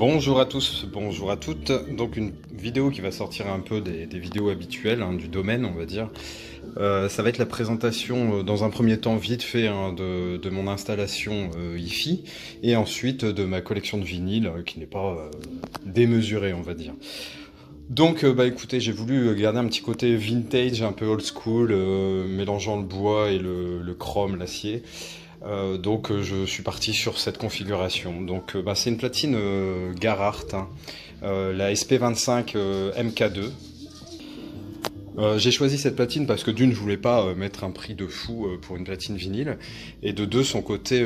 Bonjour à tous, bonjour à toutes. Donc une vidéo qui va sortir un peu des vidéos habituelles du domaine, on va dire. Ça va être la présentation dans un premier temps vite fait de mon installation hi-fi et ensuite de ma collection de vinyles qui n'est pas démesurée, on va dire. Donc bah écoutez, j'ai voulu garder un petit côté vintage, un peu old school, mélangeant le bois et le chrome, l'acier. Donc je suis parti sur cette configuration. Donc bah, c'est une platine Garart, la SP25 MK2. J'ai choisi cette platine parce que d'une, je voulais pas mettre un prix de fou pour une platine vinyle, et de deux, son côté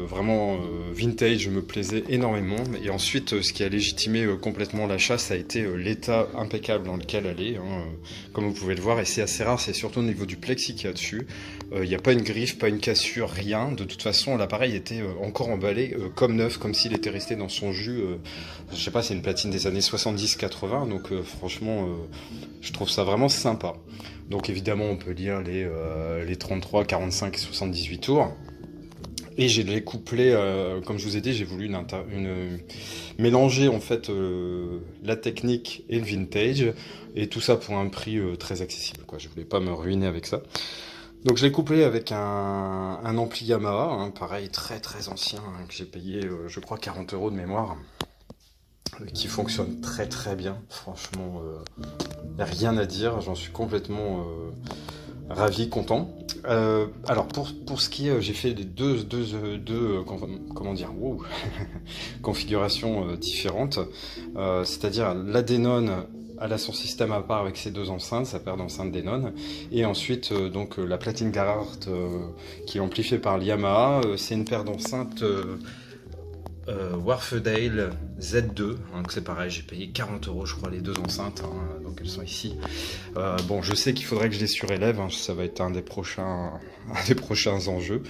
vraiment vintage me plaisait énormément. Et ensuite, ce qui a légitimé complètement l'achat, ça a été l'état impeccable dans lequel elle est, comme vous pouvez le voir, et c'est assez rare, c'est surtout au niveau du plexi qu'il y a dessus. Il n'y a pas une griffe, pas une cassure, rien. De toute façon, l'appareil était encore emballé comme neuf, comme s'il était resté dans son jus. Je sais pas, c'est une platine des années 70-80, donc franchement, je trouve ça vraiment sympa. Donc évidemment, on peut lire les 33, 45 et 78 tours. Et j'ai les couplets, comme je vous ai dit, j'ai voulu mélanger en fait la technique et le vintage, et tout ça pour un prix très accessible, quoi. Je voulais pas me ruiner avec ça. Donc je l'ai couplé avec un ampli Yamaha, pareil très très ancien, que j'ai payé je crois 40 € de mémoire, qui fonctionne très très bien, franchement, rien à dire, j'en suis complètement ravi, content. Alors pour ce qui est, j'ai fait les deux comment dire, wow, configurations différentes, c'est-à-dire la Denon. Elle a son système à part avec ses deux enceintes, sa paire d'enceintes Denon, et ensuite donc la platine Garart qui est amplifiée par le Yamaha, c'est une paire d'enceintes Wharfedale Z2, donc c'est pareil, j'ai payé 40 € je crois les deux enceintes, donc elles sont ici. Bon, je sais qu'il faudrait que je les surélève, ça va être un des prochains enjeux.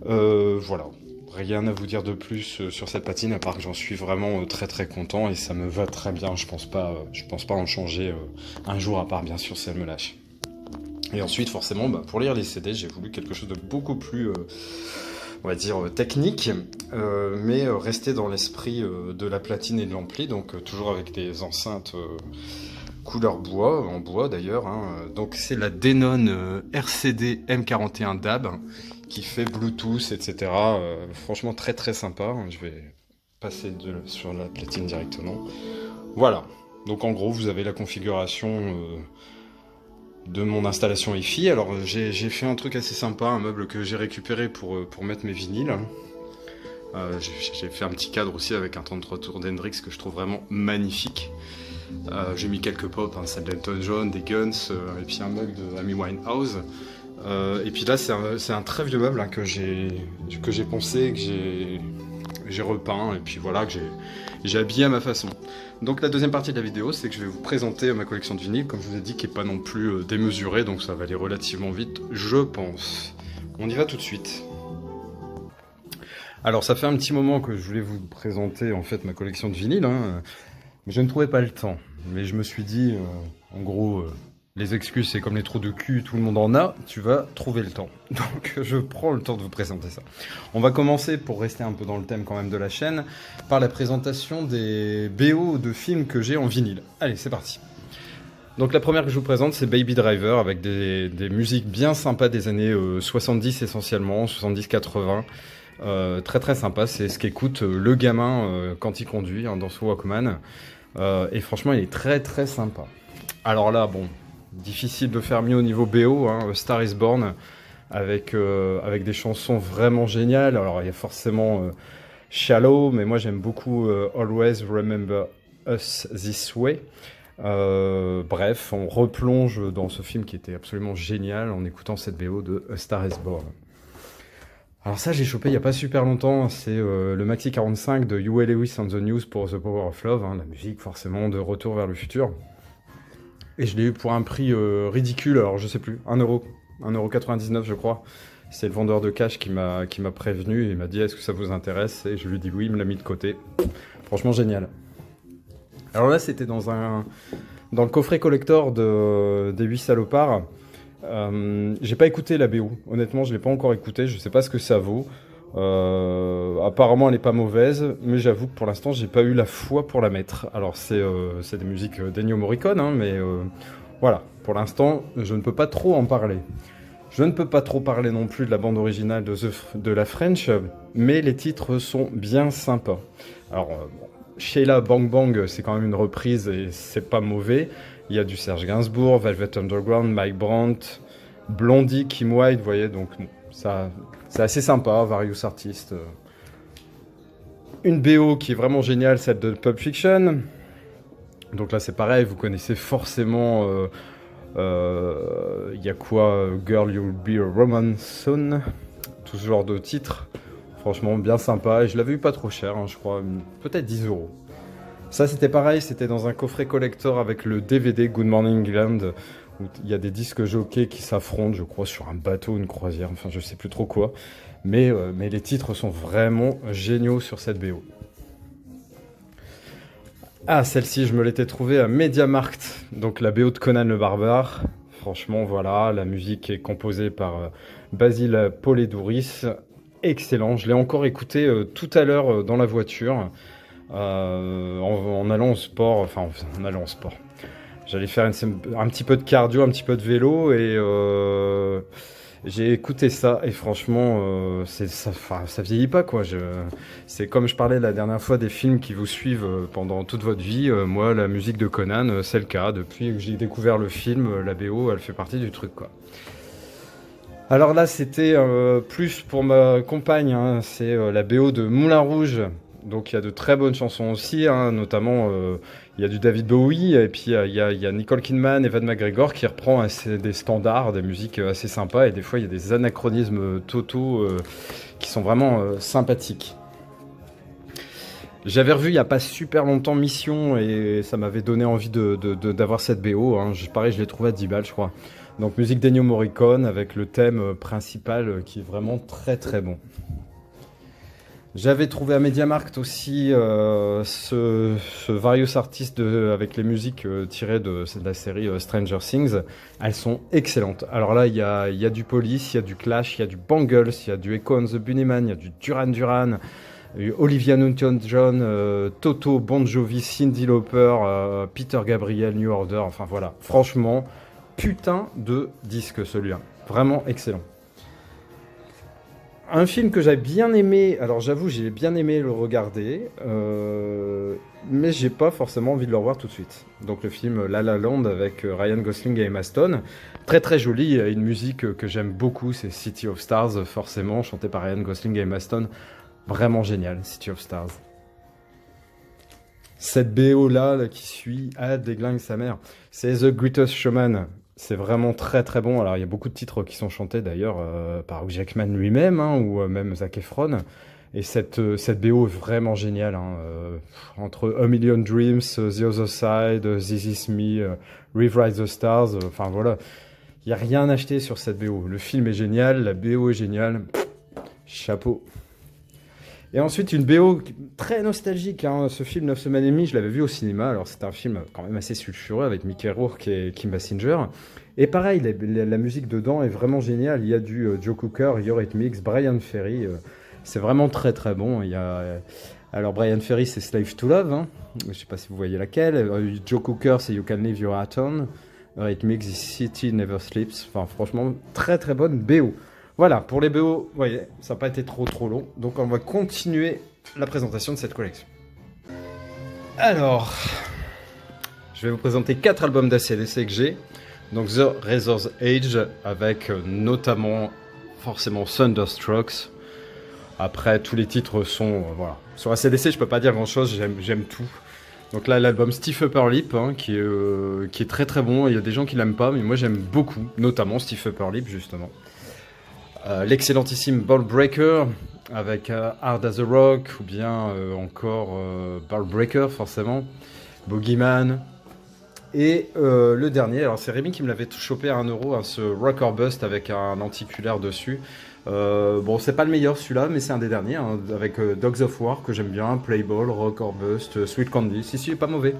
Voilà. Rien à vous dire de plus sur cette patine, à part que j'en suis vraiment très très content et ça me va très bien. Je pense pas en changer un jour, à part bien sûr si elle me lâche. Et ensuite, forcément, pour lire les CD, j'ai voulu quelque chose de beaucoup plus, on va dire, technique, mais rester dans l'esprit de la platine et de l'ampli, donc toujours avec des enceintes couleur bois, en bois d'ailleurs. Donc c'est la Denon RCD M41 DAB, qui fait Bluetooth, etc. Franchement très très sympa. Je vais passer sur la platine directement. Voilà. Donc en gros, vous avez la configuration de mon installation hi-fi. Alors j'ai fait un truc assez sympa, un meuble que j'ai récupéré pour mettre mes vinyles. J'ai fait un petit cadre aussi avec un 33 tours d'Hendrix que je trouve vraiment magnifique. J'ai mis quelques pop, celle d'Elton John, des Guns, et puis un mug de Amy Winehouse. Et puis là, c'est un très vieux meuble que j'ai poncé, que j'ai repeint, et puis voilà, que j'ai habillé à ma façon. Donc la deuxième partie de la vidéo, c'est que je vais vous présenter ma collection de vinyles, comme je vous ai dit, qui n'est pas non plus démesurée, donc ça va aller relativement vite, je pense. On y va tout de suite. Alors ça fait un petit moment que je voulais vous présenter en fait ma collection de vinyles, mais je ne trouvais pas le temps. Mais je me suis dit, en gros... les excuses, c'est comme les trous de cul, tout le monde en a, tu vas trouver le temps. Donc je prends le temps de vous présenter ça. On va commencer, pour rester un peu dans le thème quand même de la chaîne, par la présentation des BO de films que j'ai en vinyle. Allez, c'est parti. Donc la première que je vous présente, c'est Baby Driver, avec des musiques bien sympas des années 70 essentiellement, 70-80. Très très sympa, c'est ce qu'écoute le gamin quand il conduit dans son Walkman. Et franchement, il est très très sympa. Alors là, bon... difficile de faire mieux au niveau BO, Star is Born, avec des chansons vraiment géniales. Alors il y a forcément Shallow, mais moi j'aime beaucoup Always Remember Us This Way. Bref, on replonge dans ce film qui était absolument génial en écoutant cette BO de A Star is Born. Alors ça j'ai chopé il n'y a pas super longtemps, c'est le Maxi 45 de Huey Lewis on the News pour The Power of Love, la musique forcément de Retour vers le futur. Et je l'ai eu pour un prix ridicule, alors je sais plus, 1,99 € je crois. C'est le vendeur de cash qui m'a prévenu et il m'a dit est-ce que ça vous intéresse, et je lui ai dit oui, il me l'a mis de côté. Franchement génial. Alors là c'était dans le coffret collector des 8 salopards. J'ai pas écouté la BO, honnêtement je l'ai pas encore écouté, je sais pas ce que ça vaut. Apparemment elle est pas mauvaise, mais j'avoue que pour l'instant j'ai pas eu la foi pour la mettre. Alors c'est des musiques d'Ennio Morricone, hein, mais voilà, pour l'instant je ne peux pas trop en parler. Je ne peux pas trop parler non plus de la bande originale de la French, mais les titres sont bien sympas. Alors Sheila Bang Bang, c'est quand même une reprise et c'est pas mauvais. Il y a du Serge Gainsbourg, Velvet Underground, Mike Brandt, Blondie, Kim Wilde, vous voyez, donc ça, c'est assez sympa, various artistes. Une BO qui est vraiment géniale, celle de Pulp Fiction. Donc là c'est pareil, vous connaissez forcément... il y a quoi, Girl You'll Be a Woman Soon, tout ce genre de titres. Franchement bien sympa, et je l'avais eu pas trop cher, hein, je crois, peut-être 10 euros. Ça c'était pareil, c'était dans un coffret collector avec le DVD Good Morning England, où il y a des disques jockeys qui s'affrontent, je crois, sur un bateau, une croisière, enfin je sais plus trop quoi. Mais les titres sont vraiment géniaux sur cette BO. Ah, celle-ci, je me l'étais trouvée à MediaMarkt, donc la BO de Conan le Barbare. Franchement, voilà, la musique est composée par Basile Polidoris. Excellent, je l'ai encore écouté tout à l'heure dans la voiture, en allant au sport, enfin en allant au sport. J'allais faire un petit peu de cardio, un petit peu de vélo, et j'ai écouté ça, et franchement, ça vieillit pas, quoi. C'est comme je parlais la dernière fois des films qui vous suivent pendant toute votre vie. Moi, la musique de Conan, c'est le cas. Depuis que j'ai découvert le film, la BO, elle fait partie du truc, quoi. Alors là, c'était plus pour ma compagne, hein. C'est la BO de Moulin Rouge. Donc il y a de très bonnes chansons aussi, hein, notamment il y a du David Bowie, et puis il y a Nicole Kidman, Evan McGregor qui reprend des standards, des musiques assez sympas, et des fois il y a des anachronismes totaux qui sont vraiment sympathiques. J'avais revu il n'y a pas super longtemps Mission, et ça m'avait donné envie d'avoir cette BO, hein. Pareil, je l'ai trouvé à 10 balles, je crois. Donc musique d'Ennio Morricone avec le thème principal qui est vraiment très très bon. J'avais trouvé à MediaMarkt aussi ce Various Artists avec les musiques tirées de la série Stranger Things. Elles sont excellentes. Alors là, il y a du Police, il y a du Clash, il y a du Bangles, il y a du Echo and the Bunnymen, il y a du Duran Duran, Olivia Newton-John, Toto, Bon Jovi, Cyndi Lauper, Peter Gabriel, New Order. Enfin voilà, franchement, putain de disque celui-là. Vraiment excellent. Un film que j'ai bien aimé, alors j'avoue j'ai bien aimé le regarder, mais j'ai pas forcément envie de le revoir tout de suite. Donc le film La La Land avec Ryan Gosling et Emma Stone, très très joli, une musique que j'aime beaucoup, c'est City of Stars, forcément, chanté par Ryan Gosling et Emma Stone, vraiment génial, City of Stars. Cette BO là qui suit, déglingue sa mère, c'est The Greatest Showman. C'est vraiment très très bon. Alors il y a beaucoup de titres qui sont chantés d'ailleurs par Hugh Jackman lui-même, hein, ou même Zac Efron. Et cette BO est vraiment géniale, hein, entre A Million Dreams, The Other Side, This Is Me, Rewrite the Stars. Enfin voilà, il n'y a rien à acheter sur cette BO. Le film est génial, la BO est géniale. Chapeau. Et ensuite, une BO très nostalgique, hein. Ce film 9 semaines et demie, je l'avais vu au cinéma. Alors, c'est un film quand même assez sulfureux avec Mickey Rourke et Kim Basinger. Et pareil, la musique dedans est vraiment géniale. Il y a du Joe Cocker, Eurythmics, Brian Ferry. C'est vraiment très très bon. Alors, Brian Ferry, c'est Slave to Love, hein. Je ne sais pas si vous voyez laquelle. Joe Cocker, c'est You Can Leave Your Hat On. Eurythmics, The City Never Sleeps. Enfin, franchement, très très bonne BO. Voilà, pour les BO, vous voyez, ça n'a pas été trop long. Donc on va continuer la présentation de cette collection. Alors, je vais vous présenter 4 albums d'ACDC que j'ai. Donc The Razor's Edge, avec notamment, forcément, Thunderstruck. Après, tous les titres sont, voilà. Sur ACDC, je peux pas dire grand-chose, j'aime tout. Donc là, l'album Stiff Upper Lip, hein, qui est très très bon. Il y a des gens qui l'aiment pas, mais moi j'aime beaucoup, notamment Stiff Upper Lip, justement. L'excellentissime Ball Breaker avec Hard as a Rock, ou bien encore Ball Breaker forcément, Boogeyman, et le dernier, alors c'est Rémi qui me l'avait chopé à 1€, hein, ce Rock or Bust avec un lenticulaire dessus. Bon, c'est pas le meilleur celui-là, mais c'est un des derniers, hein, avec Dogs of War que j'aime bien, Play Ball, Rock or Bust, Sweet Candy, si, pas mauvais.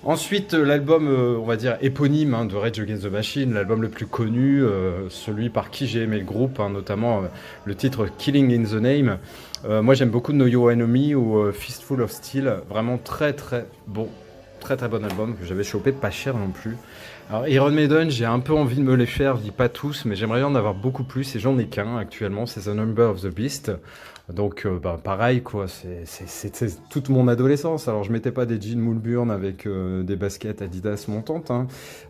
Ensuite, l'album, on va dire, éponyme de Rage Against the Machine, l'album le plus connu, celui par qui j'ai aimé le groupe, notamment le titre Killing in the Name. Moi, j'aime beaucoup Know Your Enemy ou Fistful of Steel, vraiment très très bon. Très très bon album que j'avais chopé, pas cher non plus. Alors Iron Maiden, j'ai un peu envie de me les faire, je dis pas tous, mais j'aimerais en avoir beaucoup plus et j'en ai qu'un actuellement, c'est The Number of the Beast. Donc pareil quoi, c'est toute mon adolescence. Alors je mettais pas des jeans Moulburn avec des baskets Adidas montantes,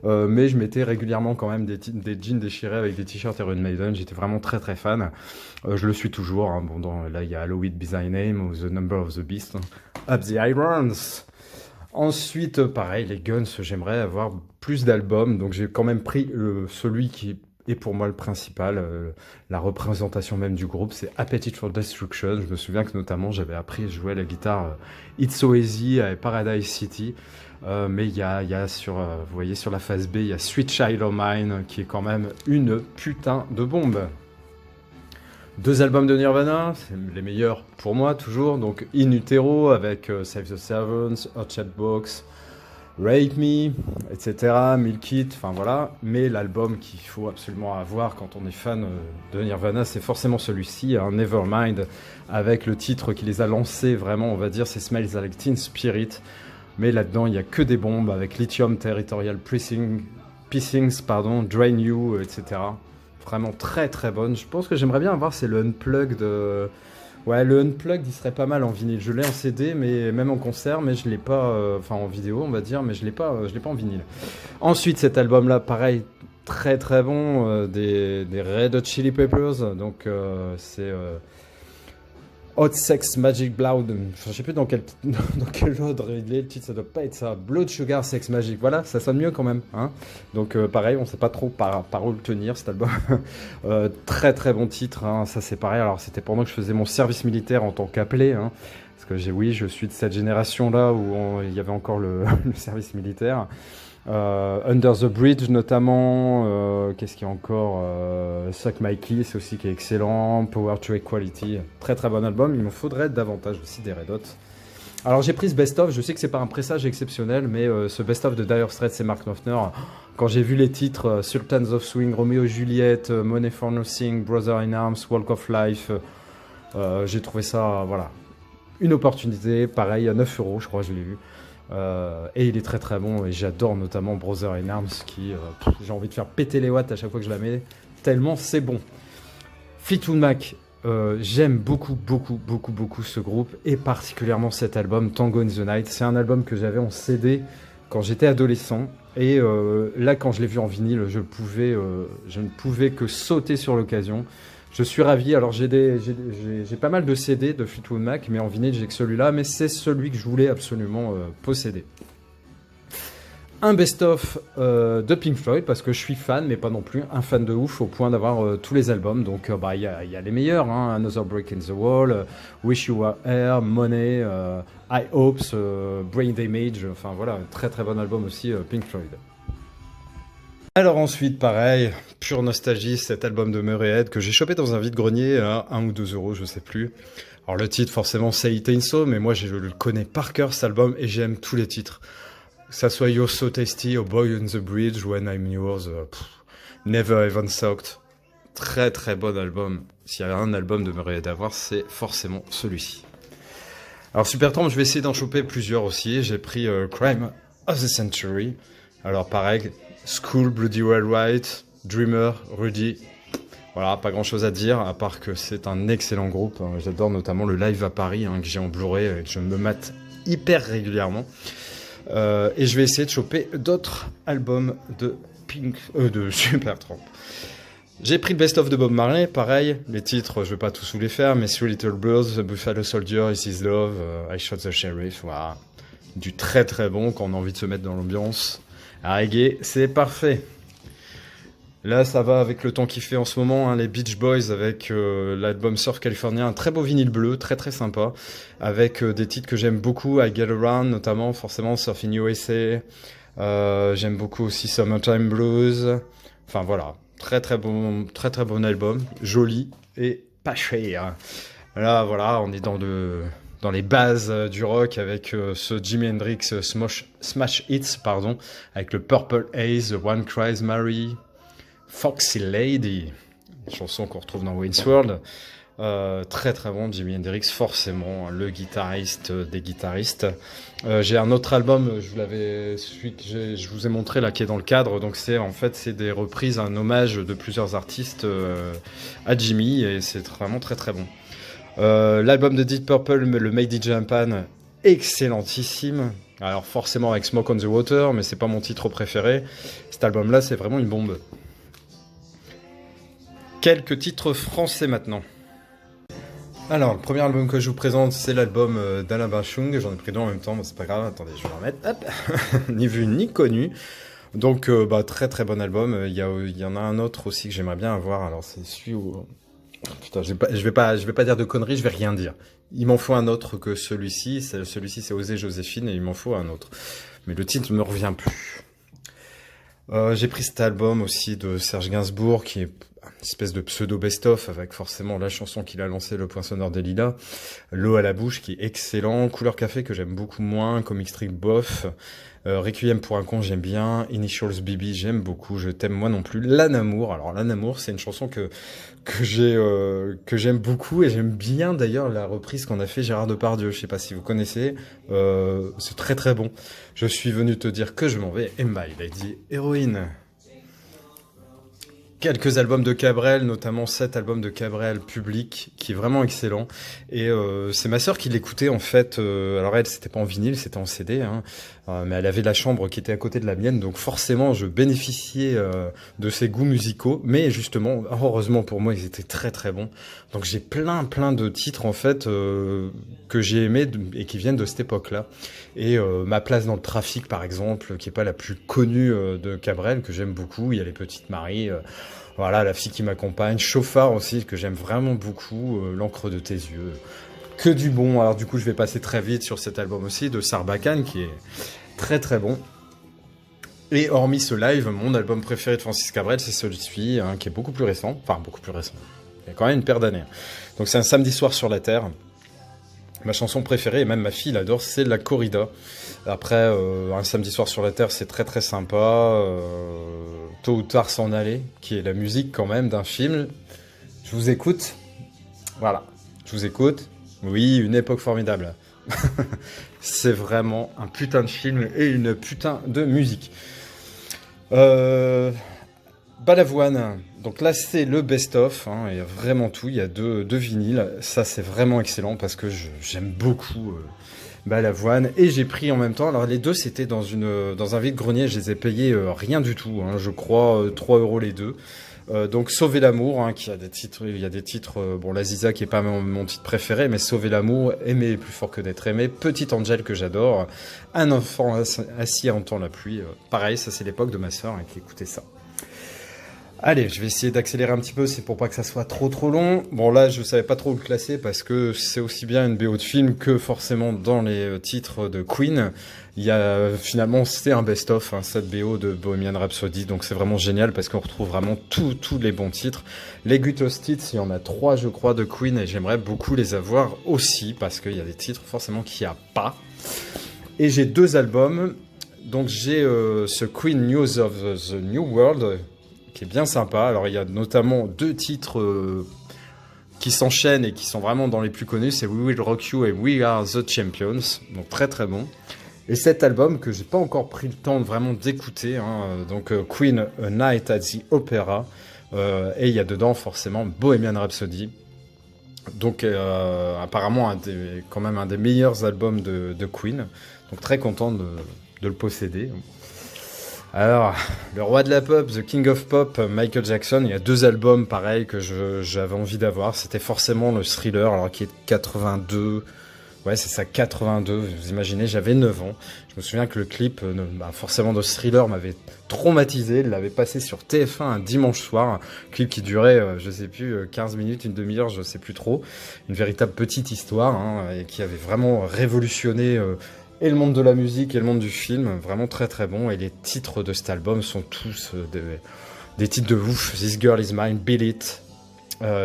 mais je mettais régulièrement quand même des jeans déchirés avec des t-shirts Iron Maiden. J'étais vraiment très très fan. Je le suis toujours. Bon, là il y a Halloween Be Thy Name ou The Number of the Beast, Up the Irons. Ensuite, pareil, les Guns, j'aimerais avoir plus d'albums, donc j'ai quand même pris celui qui est pour moi le principal, la représentation même du groupe, c'est Appetite for Destruction. Je me souviens que notamment j'avais appris à jouer la guitare It's So Easy à Paradise City, mais il y a sur, vous voyez sur la phase B, il y a Sweet Child O' Mine qui est quand même une putain de bombe. 2 albums de Nirvana, c'est les meilleurs pour moi toujours, donc In Utero avec Save the Servants, Hot Chat Box, Rape Me, etc., Milk It, enfin voilà. Mais l'album qu'il faut absolument avoir quand on est fan de Nirvana, c'est forcément celui-ci, Nevermind, avec le titre qui les a lancés vraiment, on va dire, c'est Smells Like Teen Spirit. Mais là-dedans, il n'y a que des bombes avec Lithium Territorial Pissings, Drain You, etc. Vraiment très très bonne. Je pense que j'aimerais bien avoir, c'est le Unplugged. Ouais, le Unplugged, il serait pas mal en vinyle. Je l'ai en CD, mais même en concert, mais je l'ai pas, enfin en vidéo, on va dire, mais je l'ai pas en vinyle. Ensuite, cet album-là, pareil, très très bon, des Red Hot Chili Peppers. Donc c'est Hot Sex Magic Blood. Enfin, je sais plus dans quel ordre il est le titre, ça doit pas être ça. Blood Sugar Sex Magic. Voilà, ça sonne mieux quand même. Donc pareil, on sait pas trop par où le tenir cet album. Très très bon titre. Ça c'est pareil. Alors c'était pendant que je faisais mon service militaire en tant qu'appelé. Parce que je suis de cette génération là où il y avait encore le service militaire. Under the Bridge notamment, qu'est-ce qu'il y a encore, Suck My Kiss aussi qui est excellent, Power to Equality, très très bon album. Il me faudrait davantage aussi des Red Hot. Alors j'ai pris ce best-of, je sais que c'est pas un pressage exceptionnel, mais ce best-of de Dire Straits et Mark Knopfler, quand j'ai vu les titres Sultans of Swing, Romeo Juliet, Money for Nothing, Brother in Arms, Walk of Life, j'ai trouvé ça, voilà, une opportunité, pareil, à 9 €, je crois, je l'ai vu. Et il est très très bon et j'adore notamment Brother in Arms qui j'ai envie de faire péter les watts à chaque fois que je la mets tellement c'est bon. Fleetwood Mac, j'aime beaucoup ce groupe et particulièrement cet album Tango in the Night. C'est un album que j'avais en CD quand j'étais adolescent et là quand je l'ai vu en vinyle je ne pouvais que sauter sur l'occasion. Je suis ravi. Alors j'ai pas mal de CD de Fleetwood Mac, mais en vinyle j'ai que celui-là, mais c'est celui que je voulais absolument posséder. Un best-of de Pink Floyd parce que je suis fan, mais pas non plus un fan de ouf au point d'avoir tous les albums. Donc il y a les meilleurs, Another Break in the Wall, Wish You Were Here, Money, I Hopes, Brain Damage. Enfin voilà, un très très bon album aussi Pink Floyd. Alors ensuite, pareil, pure nostalgie, cet album de Murray que j'ai chopé dans un vide-grenier à 1 ou 2 €, je sais plus. Alors le titre, forcément, c'est It Ain't So, mais moi je le connais par cœur cet album et j'aime tous les titres. Que ça soit You're So Tasty, or Boy on the Bridge, When I'm Yours, Never Even Sucked. Très très bon album. S'il y a un album de Murray à voir, c'est forcément celui-ci. Alors Supertramp, je vais essayer d'en choper plusieurs aussi. J'ai pris Crime of the Century. Alors pareil, School, Bloody Well Right, Dreamer, Rudy. Voilà, pas grand chose à dire, à part que c'est un excellent groupe. J'adore notamment le live à Paris, que j'ai en Blu-ray et que je me mate hyper régulièrement. Et je vais essayer de choper d'autres albums de Supertramp. J'ai pris le best-of de Bob Marley, pareil. Les titres, je vais pas tous vous les faire, mais Three Little Birds, The Buffalo Soldier, Is His Love, I Shot the Sheriff, voilà. Du très très bon quand on a envie de se mettre dans l'ambiance. À reggae, c'est parfait. Là, ça va avec le temps qu'il fait en ce moment, les Beach Boys avec l'album Surf California, un très beau vinyle bleu, très très sympa, avec des titres que j'aime beaucoup, I Get Around notamment, forcément Surfing USA, j'aime beaucoup aussi Summertime Blues, enfin voilà, très très bon album, joli et pas cher. Là, voilà, on est dans dans les bases du rock avec ce Jimi Hendrix Smash Hits, pardon, avec le Purple Haze, The One Cries Mary, Foxy Lady, une chanson qu'on retrouve dans Wayne's World. Très très bon, Jimi Hendrix, forcément, le guitariste des guitaristes. J'ai un autre album, celui que je vous ai montré là, qui est dans le cadre. Donc c'est des reprises, un hommage de plusieurs artistes à Jimi, et c'est vraiment très très bon. L'album de Deep Purple, le Made in Japan, excellentissime. Alors forcément avec Smoke on the Water, mais c'est pas mon titre préféré. Cet album-là, c'est vraiment une bombe. Quelques titres français maintenant. Alors, le premier album que je vous présente, c'est l'album d'Alain Bachung. J'en ai pris deux en même temps, mais c'est pas grave. Attendez, je vais en remettre. Hop. Ni vu ni connu. Donc, très très bon album. Il y en a un autre aussi que j'aimerais bien avoir. Alors, c'est celui où... Putain, je vais pas dire de conneries, je vais rien dire. Il m'en faut un autre que celui-ci. Celui-ci, c'est Osée Joséphine, et il m'en faut un autre. Mais le titre ne me revient plus. J'ai pris cet album aussi de Serge Gainsbourg, qui est une espèce de pseudo best-of, avec forcément la chanson qu'il a lancée, Le Point Sonore des Lilas, L'eau à la bouche, qui est excellent, Couleur Café, que j'aime beaucoup moins, Comic Strip, bof, Requiem pour un con, j'aime bien, Initials BB, j'aime beaucoup, Je t'aime moi non plus, L'Anamour. Alors L'Anamour, c'est une chanson que j'aime beaucoup, et j'aime bien d'ailleurs la reprise qu'on a fait Gérard Depardieu. Je sais pas si vous connaissez, c'est très très bon. Je suis venu te dire que je m'en vais, et bah, il a dit héroïne. Quelques albums de Cabrel, notamment cet album de Cabrel, Public, qui est vraiment excellent. Et c'est ma sœur qui l'écoutait en fait. Alors elle, c'était pas en vinyle, c'était en CD, hein, mais elle avait la chambre qui était à côté de la mienne, donc forcément je bénéficiais de ses goûts musicaux. Mais justement, heureusement pour moi, ils étaient très très bons. Donc j'ai plein de titres en fait que j'ai aimés et qui viennent de cette époque-là. Et Ma place dans le trafic, par exemple, qui est pas la plus connue de Cabrel, que j'aime beaucoup. Il y a Les Petites Maries. Voilà, La fille qui m'accompagne, Chauffard aussi, que j'aime vraiment beaucoup, L'encre de tes yeux, que du bon. Alors du coup, je vais passer très vite sur cet album aussi, de Sarbacane, qui est très très bon. Et hormis ce live, mon album préféré de Francis Cabrel, c'est celui-ci, hein, qui est beaucoup plus récent, enfin beaucoup plus récent, il y a quand même une paire d'années. Donc c'est Un samedi soir sur la Terre. Ma chanson préférée, et même ma fille l'adore, c'est La Corrida. Après, Un samedi soir sur la Terre, c'est très très sympa. Tôt ou tard s'en aller, qui est la musique quand même d'un film. Je vous écoute. Voilà, je vous écoute. Oui, une époque formidable. C'est vraiment un putain de film et une putain de musique. Balavoine, donc là c'est le best-of, hein, il y a vraiment tout, il y a deux vinyles, ça c'est vraiment excellent parce que j'aime beaucoup Balavoine, et j'ai pris en même temps, alors les deux c'était dans un vide-grenier, je les ai payés rien du tout, hein, je crois 3 € les deux. Donc Sauver l'amour, hein, qui a des titres, il y a des titres, bon la Ziza qui est pas mon titre préféré, mais Sauver l'amour, Aimer est plus fort que d'être aimé, Petite Angèle que j'adore, Un enfant assis à entendre la pluie, pareil, ça c'est l'époque de ma sœur hein, qui écoutait ça. Allez, je vais essayer d'accélérer un petit peu, c'est pour pas que ça soit trop long. Bon là, je savais pas trop le classer parce que c'est aussi bien une BO de film que forcément dans les titres de Queen. Il y a finalement, c'est un best-of, hein, cette BO de Bohemian Rhapsody, donc c'est vraiment génial parce qu'on retrouve vraiment tous les bons titres. Les Greatest Hits, il y en a 3 je crois de Queen et j'aimerais beaucoup les avoir aussi parce qu'il y a des titres forcément qu'il n'y a pas. Et j'ai 2 albums, donc j'ai ce Queen News of the New World, qui est bien sympa. Alors il y a notamment 2 titres qui s'enchaînent et qui sont vraiment dans les plus connus, c'est We Will Rock You et We Are the Champions, donc très très bon. Et cet album que j'ai pas encore pris le temps de vraiment d'écouter, hein, donc Queen A Night at the Opera, et il y a dedans forcément Bohemian Rhapsody, donc apparemment quand même un des meilleurs albums de Queen, donc très content de le posséder. Alors, le roi de la pop, The King of Pop, Michael Jackson, il y a 2 albums pareil que j'avais envie d'avoir. C'était forcément le Thriller, alors qui est 82. Ouais, c'est ça, 82. Vous imaginez, j'avais 9 ans. Je me souviens que le clip, forcément de Thriller, m'avait traumatisé. Il l'avait passé sur TF1 un dimanche soir. Un clip qui durait, je sais plus, 15 minutes, une demi-heure, je sais plus trop. Une véritable petite histoire, hein, et qui avait vraiment révolutionné et le monde de la musique et le monde du film, vraiment très très bon. Et les titres de cet album sont tous des titres de ouf. This Girl Is Mine, Beat It,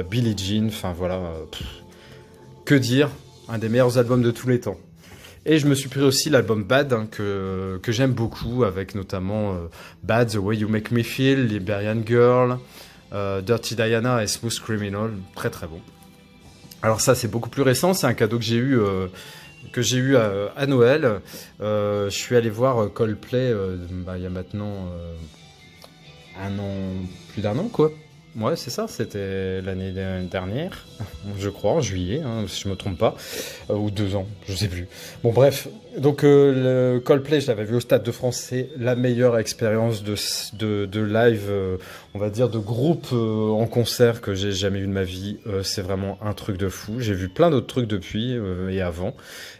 Billie Jean, enfin voilà. Que dire? un des meilleurs albums de tous les temps. Et je me suis pris aussi l'album Bad, hein, que j'aime beaucoup, avec notamment Bad, The Way You Make Me Feel, Liberian Girl, Dirty Diana et Smooth Criminal, très très bon. Alors ça c'est beaucoup plus récent, c'est un cadeau que j'ai eu à Noël. Je suis allé voir Coldplay il y a maintenant plus d'un an quoi. Ouais, c'est ça, c'était l'année dernière, je crois, en juillet, hein, si je me trompe pas, ou 2 ans, je sais plus. Bon, bref, donc le Coldplay, je l'avais vu au Stade de France, c'est la meilleure expérience de live, on va dire, de groupe en concert que j'ai jamais eu de ma vie. C'est vraiment un truc de fou. J'ai vu plein d'autres trucs depuis et avant,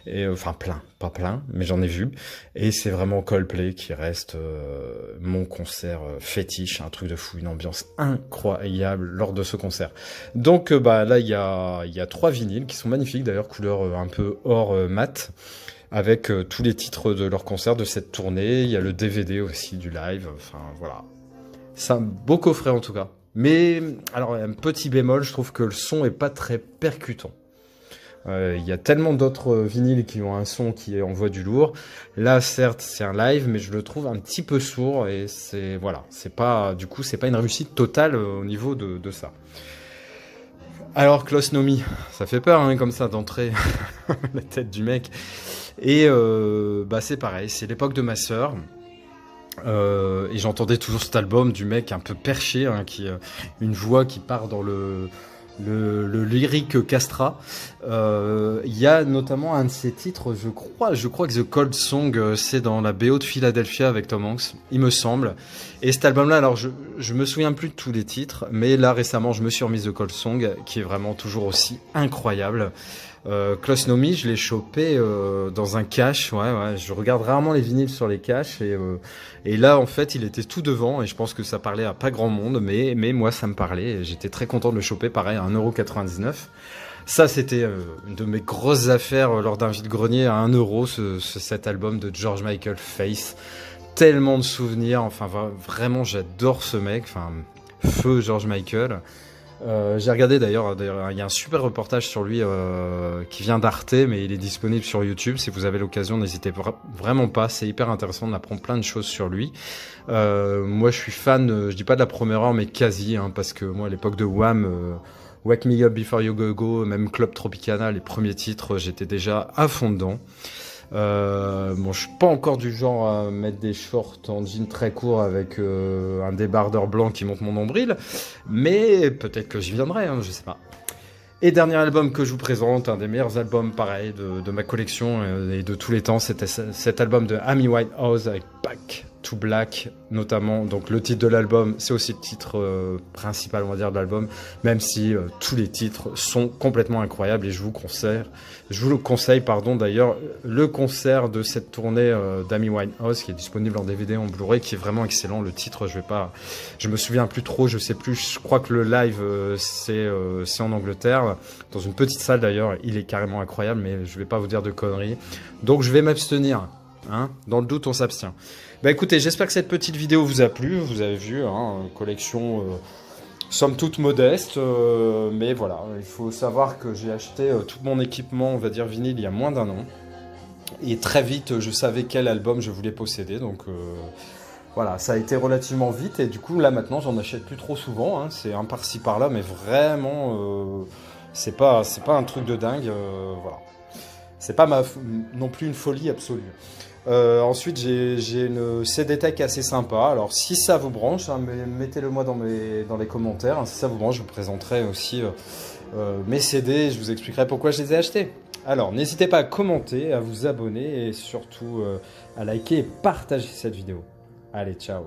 et enfin pas plein, mais j'en ai vu. Et c'est vraiment Coldplay qui reste mon concert fétiche, un truc de fou, une ambiance incroyable lors de ce concert. Donc là il y a 3 vinyles qui sont magnifiques d'ailleurs, couleur un peu or mat, avec tous les titres de leur concert de cette tournée. Il y a le DVD aussi du live, enfin voilà. C'est un beau coffret en tout cas. Mais alors un petit bémol, je trouve que le son est pas très percutant. Il y a tellement d'autres vinyles qui ont un son qui envoie du lourd. Là, certes, c'est un live, mais je le trouve un petit peu sourd et c'est pas une réussite totale au niveau de ça. Alors, Klaus Nomi, ça fait peur hein, comme ça d'entrer la tête du mec. Et c'est pareil, c'est l'époque de ma sœur. Et j'entendais toujours cet album du mec un peu perché, hein, une voix qui part dans le lyrique Castra. Il y a notamment un de ses titres, je crois que The Cold Song, c'est dans la BO de Philadelphia avec Tom Hanks, il me semble. Et cet album-là, alors je me souviens plus de tous les titres, mais là récemment je me suis remis The Cold Song, qui est vraiment toujours aussi incroyable. Klaus Nomi, je l'ai chopé dans un cache, ouais, je regarde rarement les vinyles sur les caches, et là en fait il était tout devant, et je pense que ça parlait à pas grand monde, mais moi ça me parlait, et j'étais très content de le choper, pareil, à 1,99 €. Ça c'était une de mes grosses affaires lors d'un vide-grenier, à 1 €, cet album de George Michael Face. Tellement de souvenirs, enfin vraiment j'adore ce mec, enfin feu George Michael. J'ai regardé d'ailleurs, il y a un super reportage sur lui qui vient d'Arte, mais il est disponible sur YouTube. Si vous avez l'occasion, n'hésitez vraiment pas. C'est hyper intéressant, on apprend plein de choses sur lui. Moi, je suis fan, je dis pas de la première heure, mais quasi, hein, parce que moi, à l'époque de Wham, Wake Me Up Before You Go Go, même Club Tropicana, les premiers titres, j'étais déjà à fond dedans. Je suis pas encore du genre à mettre des shorts en jean très court avec un débardeur blanc qui monte mon nombril, mais peut-être que j'y viendrai, hein, je sais pas. Et dernier album que je vous présente, un des meilleurs albums pareil de ma collection et de tous les temps, c'était cet album de Amy Winehouse avec Back to Black notamment. Donc le titre de l'album, c'est aussi le titre principal, on va dire, de l'album, même si tous les titres sont complètement incroyables, et je vous le conseille d'ailleurs, le concert de cette tournée d'Amy Winehouse qui est disponible en DVD, en Blu-ray, qui est vraiment excellent. Le titre, je me souviens plus trop, je sais plus, je crois que le live c'est en Angleterre, dans une petite salle d'ailleurs, il est carrément incroyable, mais je vais pas vous dire de conneries, donc je vais m'abstenir. Hein, dans le doute, on s'abstient. Bah écoutez, j'espère que cette petite vidéo vous a plu. Vous avez vu, hein, collection somme toute modeste, mais voilà, il faut savoir que j'ai acheté tout mon équipement, on va dire vinyle, il y a moins d'1 an, et très vite je savais quel album je voulais posséder, donc voilà, ça a été relativement vite, et du coup là maintenant j'en achète plus trop souvent, hein, c'est un par-ci par-là, mais vraiment c'est pas un truc de dingue, voilà. C'est pas non plus une folie absolue. Ensuite, j'ai une CD Tech assez sympa. Alors, si ça vous branche, hein, mettez-le moi dans les commentaires. Hein, si ça vous branche, je vous présenterai aussi mes CD. Je vous expliquerai pourquoi je les ai achetés. Alors, n'hésitez pas à commenter, à vous abonner et surtout à liker et partager cette vidéo. Allez, ciao!